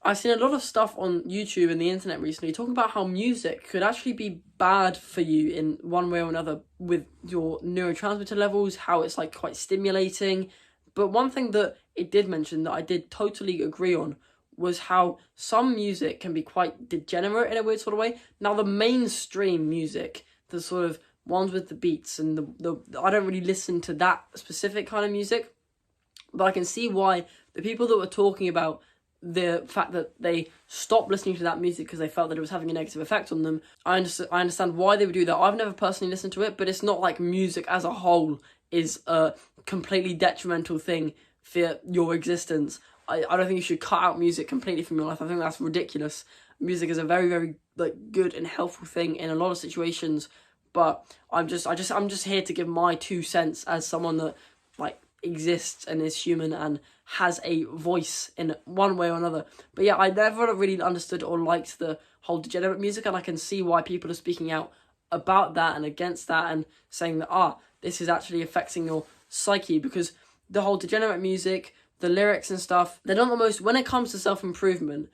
I've seen a lot of stuff on YouTube and the internet recently talking about how music could actually be bad for you in one way or another with your neurotransmitter levels, how it's like quite stimulating. But one thing that it did mention that I did totally agree on was how some music can be quite degenerate in a weird sort of way. Now, the mainstream music, the sort of ones with the beats and the I don't really listen to that specific kind of music, but I can see why the people that were talking about the fact that they stopped listening to that music because they felt that it was having a negative effect on them. I understand why they would do that. I've never personally listened to it, but it's not like music as a whole is a completely detrimental thing for your existence. I don't think you should cut out music completely from your life. I think that's ridiculous. Music is a very, very good and helpful thing in a lot of situations, but I'm just here to give my 2 cents as someone that exists and is human and has a voice in one way or another. But yeah, I never really understood or liked the whole degenerate music, and I can see why people are speaking out about that and against that and saying that this is actually affecting your psyche, because the whole degenerate music, the lyrics and stuff, they're not the most, when it comes to self-improvement,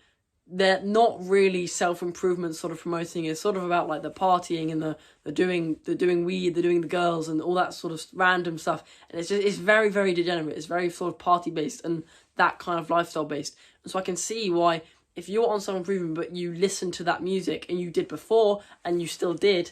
they're not really self-improvement sort of promoting. It's sort of about like the partying and the doing weed, the doing the girls and all that sort of random stuff. And it's very, very degenerate. It's very sort of party based and that kind of lifestyle based. And so I can see why if you're on self-improvement but you listen to that music, and you did before and you still did,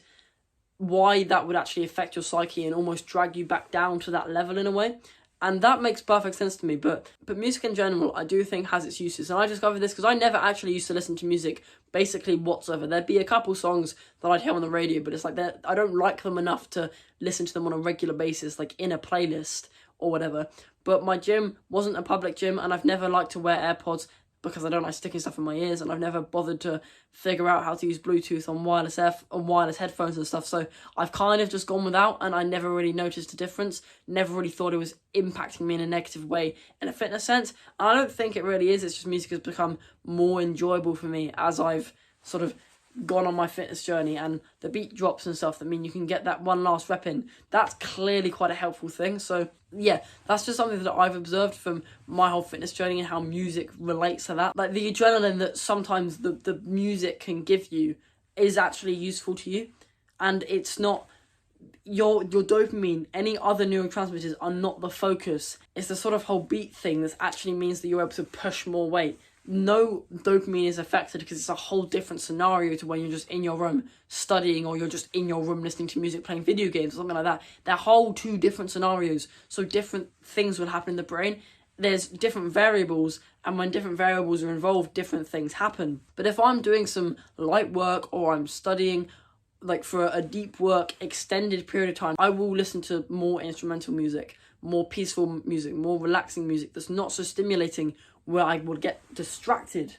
why that would actually affect your psyche and almost drag you back down to that level in a way. And that makes perfect sense to me, but music in general, I do think has its uses. And I discovered this because I never actually used to listen to music basically whatsoever. There'd be a couple songs that I'd hear on the radio, but it's like I don't like them enough to listen to them on a regular basis, like in a playlist or whatever. But my gym wasn't a public gym, and I've never liked to wear AirPods because I don't like sticking stuff in my ears, and I've never bothered to figure out how to use Bluetooth on wireless headphones and stuff. So I've kind of just gone without, and I never really noticed a difference. Never really thought it was impacting me in a negative way in a fitness sense. And I don't think it really is. It's just music has become more enjoyable for me as I've sort of gone on my fitness journey, and the beat drops and stuff that mean you can get that one last rep in. That's clearly quite a helpful thing. So yeah, that's just something that I've observed from my whole fitness journey and how music relates to that. Like the adrenaline that sometimes the music can give you is actually useful to you, and it's not your dopamine, any other neurotransmitters are not the focus. It's the sort of whole beat thing that actually means that you're able to push more weight. No dopamine is affected because it's a whole different scenario to when you're just in your room studying, or you're just in your room listening to music, playing video games or something like that. They're whole two different scenarios, so different things will happen in the brain. There's different variables, and when different variables are involved, different things happen. But if I'm doing some light work or I'm studying like for a deep work extended period of time, I will listen to more instrumental music, more peaceful music, more relaxing music that's not so stimulating, where I would get distracted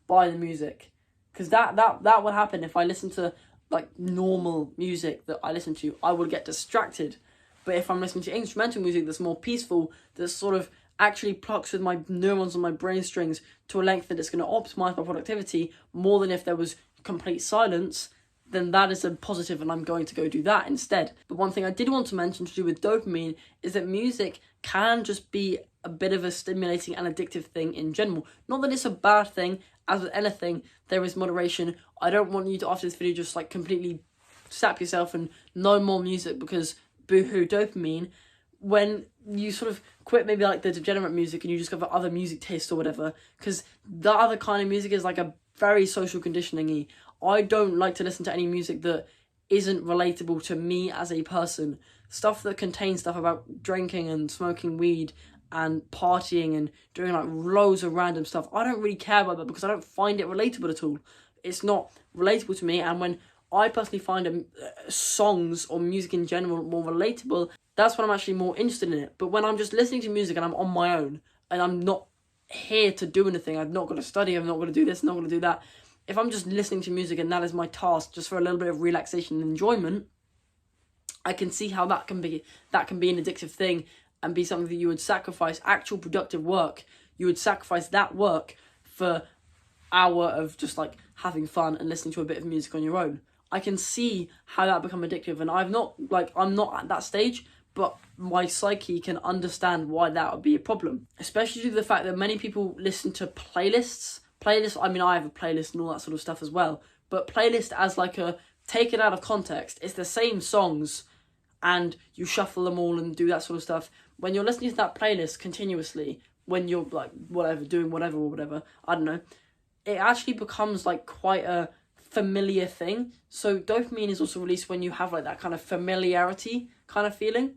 by the music. Because that would happen if I listen to like normal music that I listen to, I would get distracted. But if I'm listening to instrumental music that's more peaceful, that sort of actually plucks with my neurons on my brain strings to a length that it's going to optimize my productivity more than if there was complete silence, then that is a positive, and I'm going to go do that instead. But one thing I did want to mention to do with dopamine is that music can just be a bit of a stimulating and addictive thing in general. Not that it's a bad thing. As with anything, there is moderation. I don't want you to, after this video, just like completely sap yourself and no more music because boohoo dopamine. When you sort of quit maybe like the degenerate music and you discover other music tastes or whatever, because the other kind of music is like a very social conditioning-y. I don't like to listen to any music that isn't relatable to me as a person. Stuff that contains stuff about drinking and smoking weed and partying and doing like loads of random stuff. I don't really care about that because I don't find it relatable at all. It's not relatable to me, and when I personally find songs or music in general more relatable, that's when I'm actually more interested in it. But when I'm just listening to music and I'm on my own and I'm not here to do anything, I've not got to study, I'm not going to do this, not going to do that. If I'm just listening to music and that is my task, just for a little bit of relaxation and enjoyment, I can see how that can be an addictive thing and be something that you would sacrifice actual productive work. You would sacrifice that work for an hour of just like having fun and listening to a bit of music on your own. I can see how that become addictive, and I'm not at that stage, but my psyche can understand why that would be a problem. Especially due to the fact that many people listen to playlists Playlist, I mean, I have a playlist and all that sort of stuff as well, but playlist as like a, take it out of context, it's the same songs and you shuffle them all and do that sort of stuff. When you're listening to that playlist continuously, when you're like, whatever, doing whatever, I don't know, it actually becomes like quite a familiar thing. So dopamine is also released when you have like that kind of familiarity kind of feeling.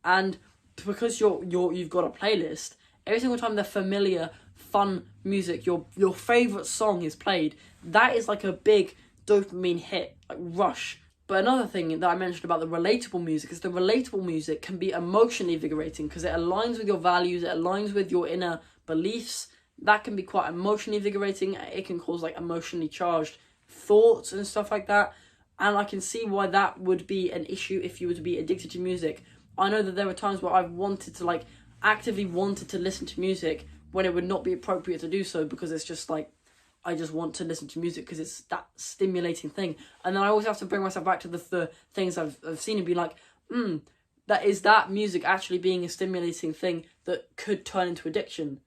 And because you've got a playlist, every single time the familiar, fun music, your favourite song is played, that is like a big dopamine hit, like rush. But another thing that I mentioned about the relatable music is the relatable music can be emotionally invigorating because it aligns with your values, it aligns with your inner beliefs. That can be quite emotionally invigorating. It can cause like emotionally charged thoughts and stuff like that. And I can see why that would be an issue if you were to be addicted to music. I know that there were times where I've wanted to like actively wanted to listen to music when it would not be appropriate to do so because it's just like, I just want to listen to music because it's that stimulating thing. And then I always have to bring myself back to the things I've seen and be like, that music actually being a stimulating thing that could turn into addiction.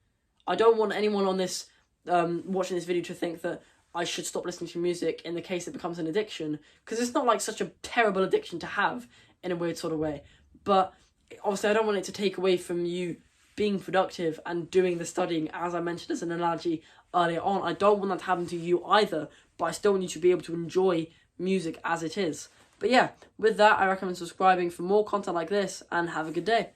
I don't want anyone on this, watching this video to think that I should stop listening to music in the case it becomes an addiction, because it's not like such a terrible addiction to have in a weird sort of way. But obviously I don't want it to take away from you being productive and doing the studying, as I mentioned as an analogy earlier on. I don't want that to happen to you either, but I still want you to be able to enjoy music as it is. But yeah, with that, I recommend subscribing for more content like this, and have a good day.